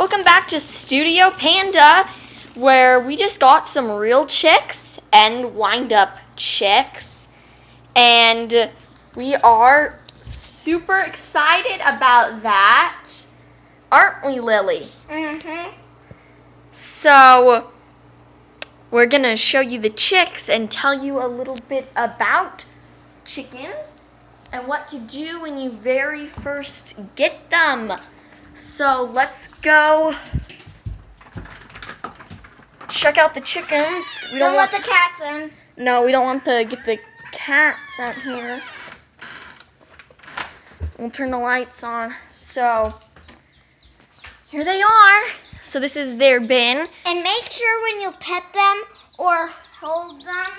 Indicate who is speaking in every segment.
Speaker 1: Welcome back to Studio Panda, where we just got some real chicks and wind-up chicks. And we are super excited about that, aren't we, Lily?
Speaker 2: Mm-hmm.
Speaker 1: So, we're going to show you the chicks and tell you a little bit about chickens and what to do when you very first get them. So let's go check out the chickens. We
Speaker 2: Don't let the cats in.
Speaker 1: No, we don't want to get the cats out here. We'll turn the lights on. So here they are. So this is their bin.
Speaker 2: And make sure when you pet them or hold them,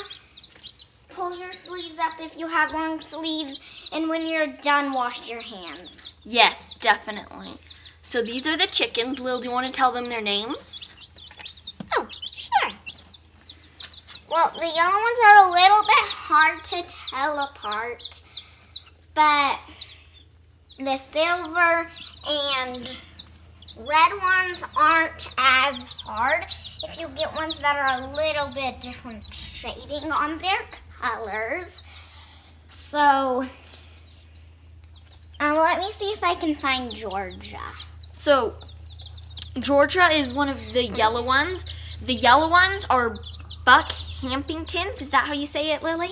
Speaker 2: pull your sleeves up if you have long sleeves. And when you're done, wash your hands.
Speaker 1: Yes, definitely. So these are the chickens. Lil, do you want to tell them their names?
Speaker 2: Oh, sure. Well, the yellow ones are a little bit hard to tell apart, but the silver and red ones aren't as hard if you get ones that are a little bit different shading on their colors. So, let me see if I can find Georgia.
Speaker 1: So, Georgia is one of the yellow ones. The yellow ones are Buck Hampingtons. Is that how you say it, Lily?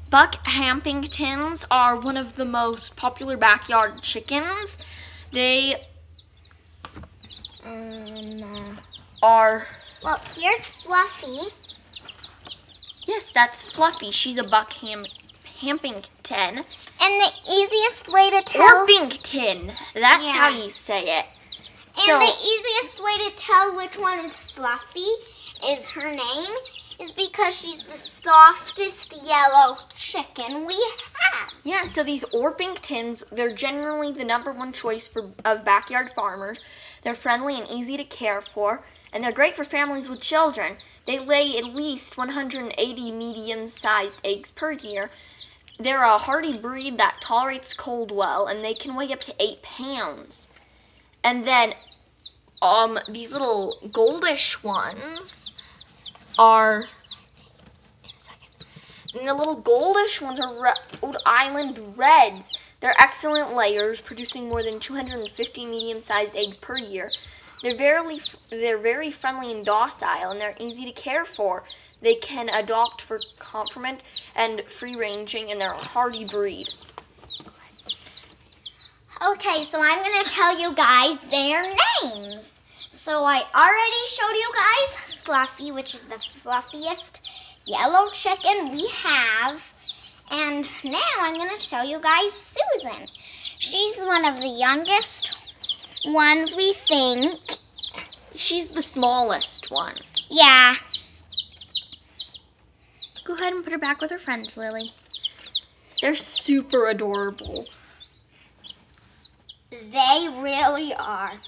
Speaker 1: Buck Hampingtons are one of the most popular backyard chickens. They are...
Speaker 2: Well, here's Fluffy.
Speaker 1: Yes, that's Fluffy. She's a Buck Hampington.
Speaker 2: And the easiest way to tell...
Speaker 1: Orpington. That's how you say it.
Speaker 2: And the easiest way to tell which one is Fluffy is her name is because she's the softest yellow chicken we have.
Speaker 1: Yeah, so these Orpingtons, they're generally the #1 choice of backyard farmers. They're friendly and easy to care for, and they're great for families with children. They lay at least 180 medium-sized eggs per year. They're a hardy breed that tolerates cold well, and they can weigh up to 8 pounds. And then these little goldish ones are... And the little goldish ones are Rhode Island Reds. They're excellent layers, producing more than 250 medium-sized eggs per year. They're very friendly and docile, and they're easy to care for. They can adopt for confinement and free-ranging, and they're a hardy breed.
Speaker 2: Okay, so I'm going to tell you guys their names. So I already showed you guys Fluffy, which is the fluffiest yellow chicken we have. And now I'm going to show you guys Susan. She's one of the youngest ones we think.
Speaker 1: She's the smallest one.
Speaker 2: Yeah.
Speaker 1: Go ahead and put her back with her friends, Lily. They're super adorable.
Speaker 2: They really are.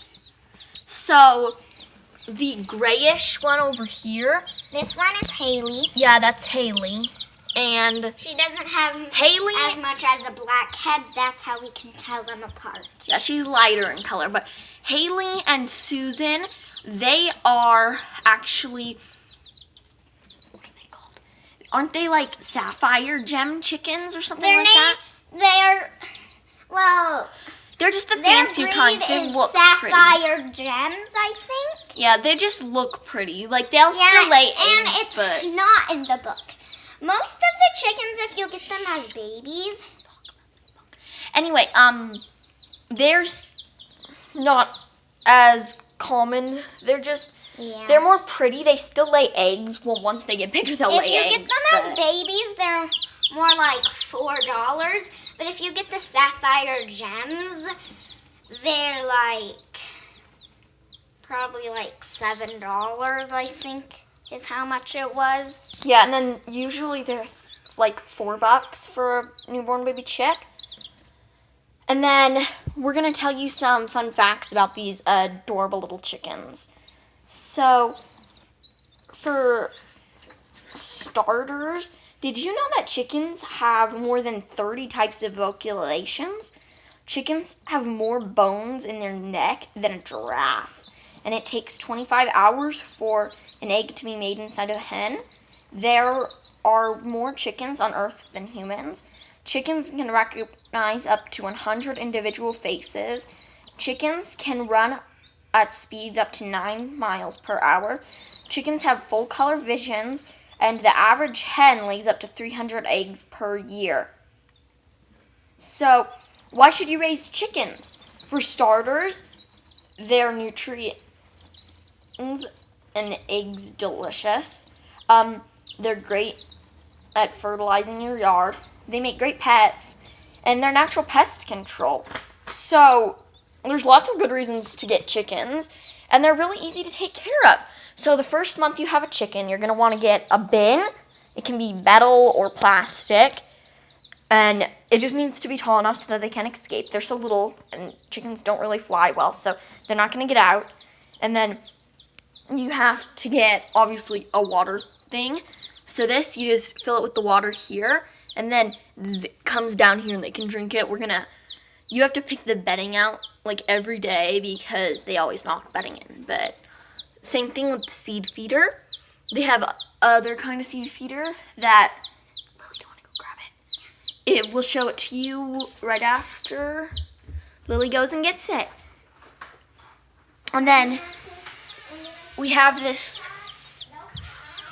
Speaker 1: So, the grayish one over here.
Speaker 2: This one is Haley.
Speaker 1: Yeah, that's Haley. And
Speaker 2: she doesn't have
Speaker 1: Haley
Speaker 2: as much as a black head. That's how we can tell them apart.
Speaker 1: Yeah, she's lighter in color. But Haley and Susan, they are actually... What are they called? Aren't they like sapphire gem chickens or something like that? They're just the fancier kind. They look
Speaker 2: sapphire
Speaker 1: pretty.
Speaker 2: Gems, I think.
Speaker 1: Yeah, they just look pretty. Like, they'll still lay eggs,
Speaker 2: and it's not in the book. Most of the chickens, if you get them as babies.
Speaker 1: Anyway, they're not as common. They're they're more pretty. They still lay eggs. Well, once they get bigger, they'll lay eggs.
Speaker 2: If you get them as babies, they're more like $4. But if you get the sapphire gems, they're probably like $7, I think, is how much it was.
Speaker 1: Yeah, and then usually they're like $4 for a newborn baby chick. And then we're going to tell you some fun facts about these adorable little chickens. So, for starters, did you know that chickens have more than 30 types of vocalizations? Chickens have more bones in their neck than a giraffe, and it takes 25 hours for an egg to be made inside a hen. There are more chickens on Earth than humans. Chickens can recognize up to 100 individual faces. Chickens can run at speeds up to 9 miles per hour. Chickens have full color visions, and the average hen lays up to 300 eggs per year. So, why should you raise chickens? For starters, their nutrients and eggs delicious. They're great at fertilizing your yard. They make great pets, and they're natural pest control. So, there's lots of good reasons to get chickens, and they're really easy to take care of. So the first month you have a chicken, you're going to want to get a bin. It can be metal or plastic, and it just needs to be tall enough so that they can escape. They're so little, and chickens don't really fly well, so they're not going to get out. And then you have to get, obviously, a water thing. So this, you just fill it with the water here, and then it comes down here and they can drink it. You have to pick the bedding out like every day because they always knock bedding in. But same thing with the seed feeder. They have other kind of seed feeder that, Lily, do you want to go grab it? It will show it to you right after Lily goes and gets it. And then we have this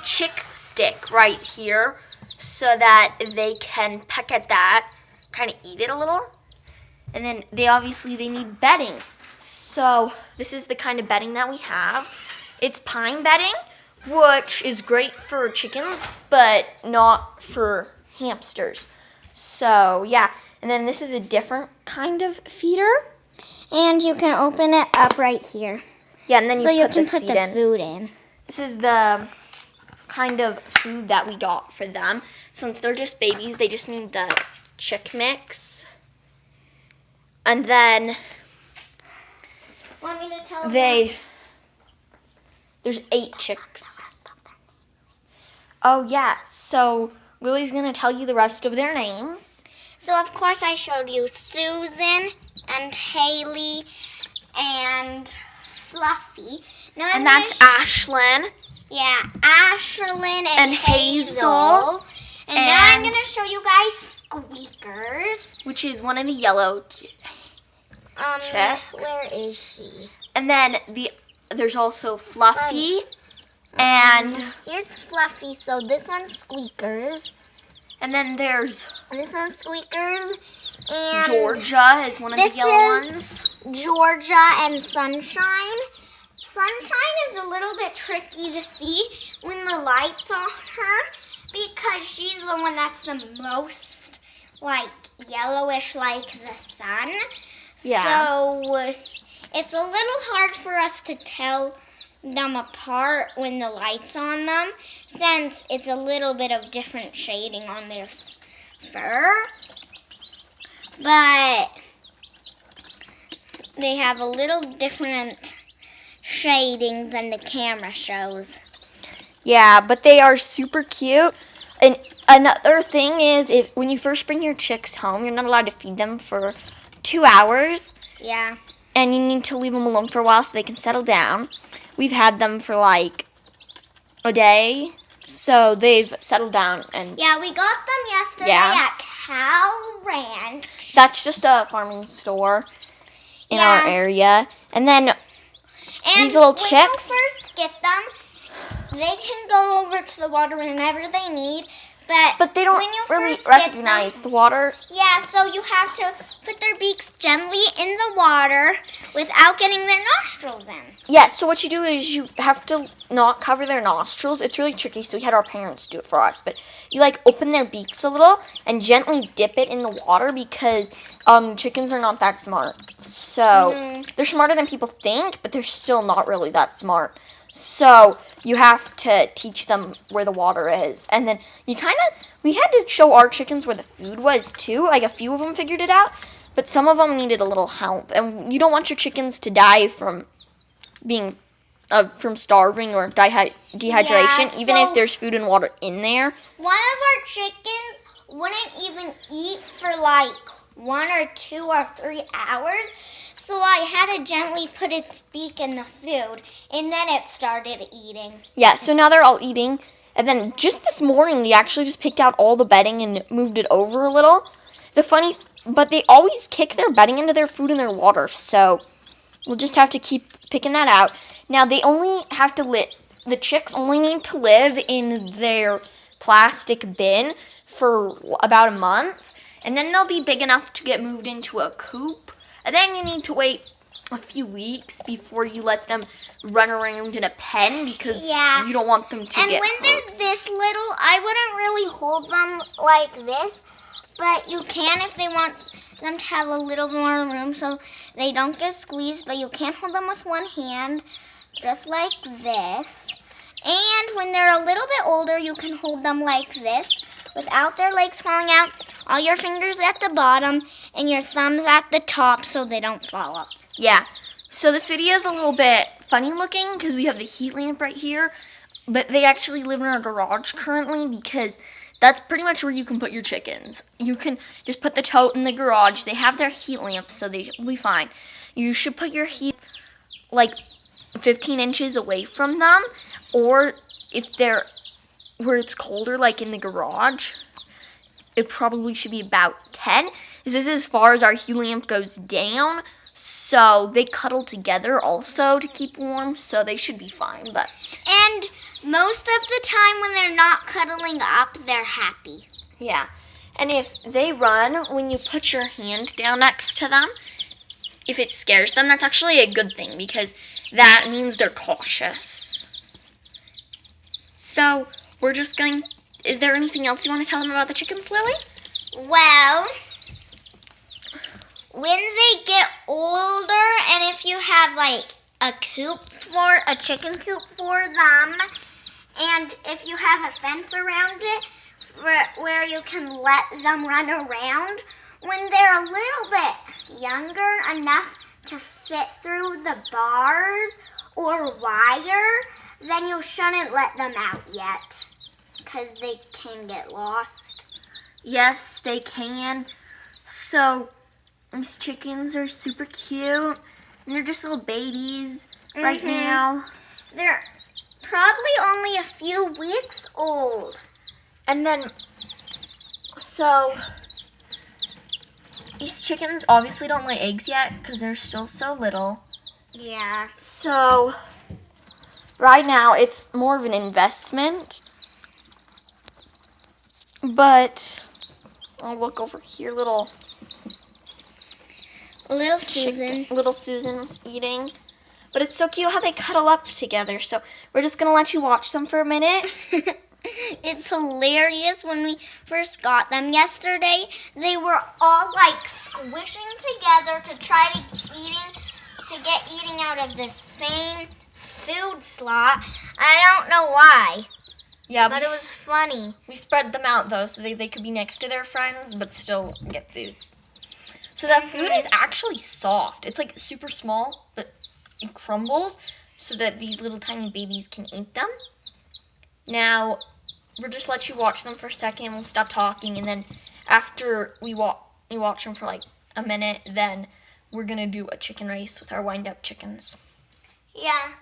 Speaker 1: chick stick right here so that they can peck at that, kind of eat it a little. And then they need bedding. So this is the kind of bedding that we have. It's pine bedding, which is great for chickens, but not for hamsters. So yeah, and then this is a different kind of feeder.
Speaker 2: And you can open it up right here.
Speaker 1: Yeah, and then
Speaker 2: so you
Speaker 1: put
Speaker 2: can
Speaker 1: the
Speaker 2: put
Speaker 1: seed
Speaker 2: the
Speaker 1: in.
Speaker 2: food in.
Speaker 1: This is the kind of food that we got for them. Since they're just babies, they just need the chick mix. And then
Speaker 2: Want me to tell them?
Speaker 1: there's 8 chicks. Oh yeah, so Lily's gonna tell you the rest of their names.
Speaker 2: So of course I showed you Susan and Haley and Fluffy. Now
Speaker 1: And that's Ashlyn.
Speaker 2: Yeah, Ashlyn and
Speaker 1: Hazel.
Speaker 2: And now I'm going to show you guys Squeakers.
Speaker 1: Which is one of the yellow chicks.
Speaker 2: Where is she?
Speaker 1: And then there's also Fluffy. And
Speaker 2: here's Fluffy. So this one's Squeakers.
Speaker 1: And then there's
Speaker 2: this one's Squeakers. And
Speaker 1: Georgia is one of the yellow ones.
Speaker 2: Georgia and Sunshine. Sunshine is a little bit tricky to see when the light's on her because she's the one that's the most like yellowish like the sun.
Speaker 1: Yeah.
Speaker 2: So it's a little hard for us to tell them apart when the light's on them since it's a little bit of different shading on their fur. But they have a little different shading than the camera shows.
Speaker 1: Yeah, but they are super cute. And another thing is, when you first bring your chicks home, you're not allowed to feed them for 2 hours.
Speaker 2: Yeah.
Speaker 1: And you need to leave them alone for a while so they can settle down. We've had them for like a day, so they've settled down. And
Speaker 2: yeah, we got them yesterday at Cow Ranch.
Speaker 1: That's just a farming store in our area. And then these little chicks.
Speaker 2: When you first get them, they can go over to the water whenever they need.
Speaker 1: But they don't really recognize the water.
Speaker 2: Yeah, so you have to put their beaks gently in the water without getting their nostrils in.
Speaker 1: Yeah, so what you do is you have to not cover their nostrils. It's really tricky, so we had our parents do it for us. But you open their beaks a little and gently dip it in the water because chickens are not that smart. So they're smarter than people think, but they're still not really that smart. So you have to teach them where the water is. And then we had to show our chickens where the food was too. Like a few of them figured it out, but some of them needed a little help. And you don't want your chickens to die from from starving or dehydration, even if there's food and water in there.
Speaker 2: One of our chickens wouldn't even eat for like 1 or 2 or 3 hours. So I had to gently put its beak in the food, and then it started eating.
Speaker 1: Yeah, so now they're all eating. And then just this morning, we actually just picked out all the bedding and moved it over a little. But they always kick their bedding into their food and their water, so we'll just have to keep picking that out. Now, the chicks only need to live in their plastic bin for about a month, and then they'll be big enough to get moved into a coop. And then you need to wait a few weeks before you let them run around in a pen because you don't want them to
Speaker 2: and
Speaker 1: get
Speaker 2: when
Speaker 1: hurt.
Speaker 2: they're this little, I wouldn't really hold them like this, but you can if they want them to have a little more room so they don't get squeezed, but you can't hold them with one hand, just like this. And when they're a little bit older, you can hold them like this without their legs falling out, all your fingers at the bottom and your thumbs at the top so they don't fall up.
Speaker 1: Yeah, so this video is a little bit funny looking because we have the heat lamp right here, but they actually live in our garage currently because that's pretty much where you can put your chickens. You can just put the tote in the garage. They have their heat lamp, so they'll be fine. You should put your heat like 15 inches away from them, or if they're where it's colder, like in the garage, it probably should be about 10. This is as far as our heat lamp goes down. So they cuddle together also to keep warm, so they should be fine. But
Speaker 2: And most of the time when they're not cuddling up, they're happy.
Speaker 1: yeah, and if they run when you put your hand down next to them, if it scares them, that's actually a good thing because that means they're cautious. So is there anything else you want to tell them about the chickens, Lily?
Speaker 2: Well, when they get older, and if you have like a chicken coop for them, and if you have a fence around it where you can let them run around, when they're a little bit younger enough to fit through the bars or wire, then you shouldn't let them out yet because they can get lost.
Speaker 1: Yes, they can. So these chickens are super cute, and they're just little babies right now.
Speaker 2: They're probably only a few weeks old.
Speaker 1: And then, so these chickens obviously don't lay eggs yet because they're still so little.
Speaker 2: Yeah.
Speaker 1: So right now it's more of an investment. But I'll look over here, little Susan's eating. But it's so cute how they cuddle up together. So we're just gonna let you watch them for a minute.
Speaker 2: It's hilarious. When we first got them yesterday, they were all like squishing together to try to get eating out of the same food slot. I don't know why.
Speaker 1: Yeah,
Speaker 2: But it was funny.
Speaker 1: we spread them out though so they could be next to their friends but still get food. So that food is actually soft. It's like super small, but it crumbles so that these little tiny babies can eat them. Now, we'll just let you watch them for a second. We'll stop talking, and then after you watch them for like a minute, then we're gonna do a chicken race with our wind-up chickens.
Speaker 2: Yeah.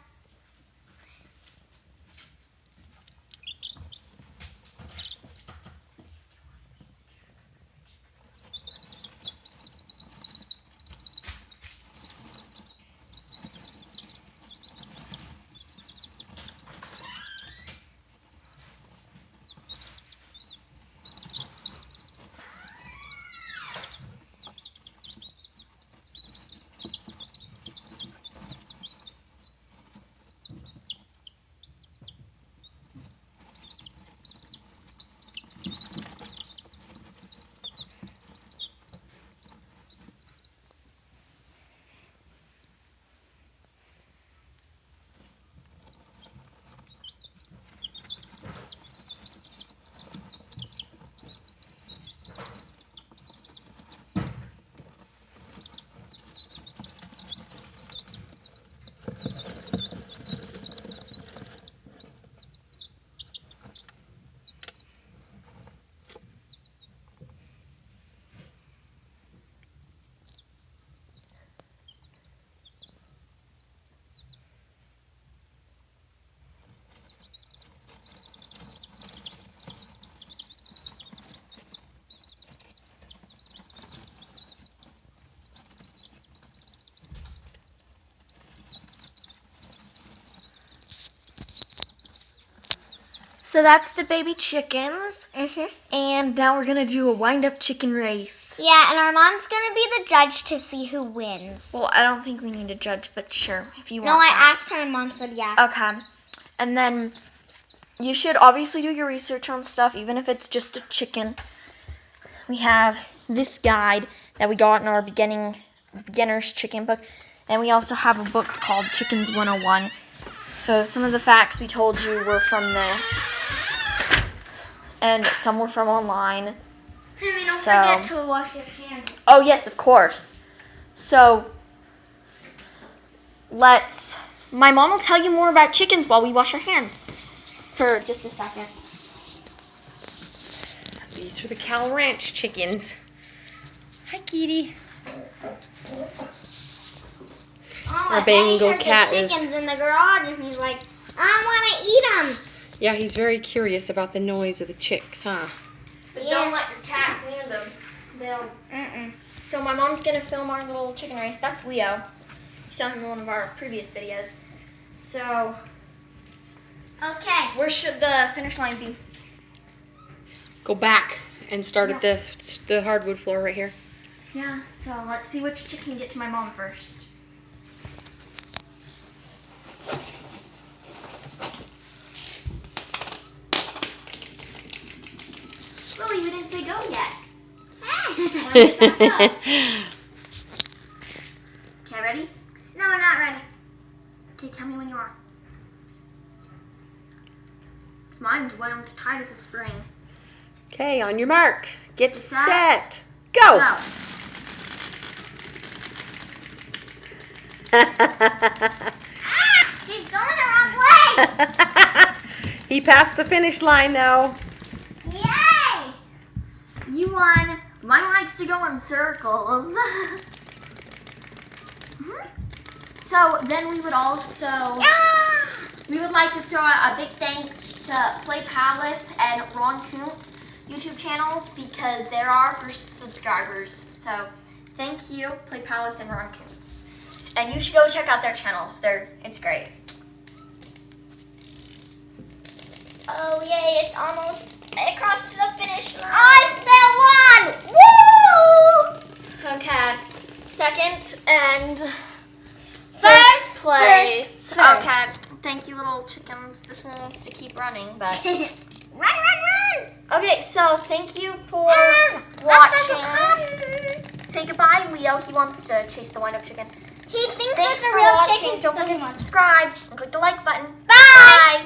Speaker 1: So that's the baby chickens.
Speaker 2: Mhm.
Speaker 1: And now we're going to do a wind-up chicken race.
Speaker 2: Yeah, and our mom's gonna be the judge to see who wins.
Speaker 1: Well, I don't think we need a judge, but sure, if you
Speaker 2: No,
Speaker 1: want
Speaker 2: I
Speaker 1: that.
Speaker 2: asked her, and Mom said yeah.
Speaker 1: Okay. And then you should obviously do your research on stuff, even if it's just a chicken. We have this guide that we got in our beginner's chicken book. And we also have a book called Chickens 101. So some of the facts we told you were from this. And some were from online.
Speaker 2: Honey, don't
Speaker 1: So-
Speaker 2: forget to wash your hands.
Speaker 1: Oh, yes, of course. So, my mom will tell you more about chickens while we wash our hands for just a second.
Speaker 3: These are the Cal Ranch chickens. Hi, Kitty. Our Bengal cat
Speaker 2: the
Speaker 3: is-
Speaker 2: chickens in the garage, and he's like, I want to eat them.
Speaker 3: Yeah, he's very curious about the noise of the chicks, huh?
Speaker 1: But
Speaker 2: Yeah.
Speaker 1: don't let your cats near them. They'll...
Speaker 2: Mm-mm.
Speaker 1: So my mom's going to film our little chicken race. That's Leo. You saw him in one of our previous videos. So,
Speaker 2: Okay.
Speaker 1: where should the finish line be?
Speaker 3: Go back and start at the hardwood floor right here.
Speaker 1: Yeah, so let's see which chicken get to my mom first. Lily, we didn't say go yet. Okay, ready?
Speaker 2: No, we're not ready.
Speaker 1: Okay, tell me when you are. 'Cause mine's wound tight as a spring.
Speaker 3: Okay, on your mark. Get
Speaker 1: Set.
Speaker 3: set. Go.
Speaker 1: Go.
Speaker 2: He's going the wrong way.
Speaker 3: He passed the finish line though.
Speaker 2: Yay!
Speaker 1: You won. Mine likes to go in circles. Mhm. So then we would also, we would like to throw out a big thanks to Play Palace and Ron Kuntz YouTube channels because they're our first subscribers. So thank you, Play Palace and Ron Kuntz. And you should go check out their channels. It's great.
Speaker 2: Oh, yay, it's almost across the finish line. I still won! Woo!
Speaker 1: Okay. Second and
Speaker 2: First
Speaker 1: place.
Speaker 2: first.
Speaker 1: Okay. Thank you, little chickens. This one wants to keep running, but
Speaker 2: Run!
Speaker 1: okay. So thank you for
Speaker 2: Let's
Speaker 1: watching. Say goodbye, Leo. He wants to chase the wind-up chicken.
Speaker 2: He thinks
Speaker 1: Thanks
Speaker 2: it's a
Speaker 1: for
Speaker 2: real
Speaker 1: watching.
Speaker 2: chicken.
Speaker 1: Don't
Speaker 2: so he
Speaker 1: forget to
Speaker 2: wants-
Speaker 1: subscribe and click the like button.
Speaker 2: Bye!
Speaker 1: Bye.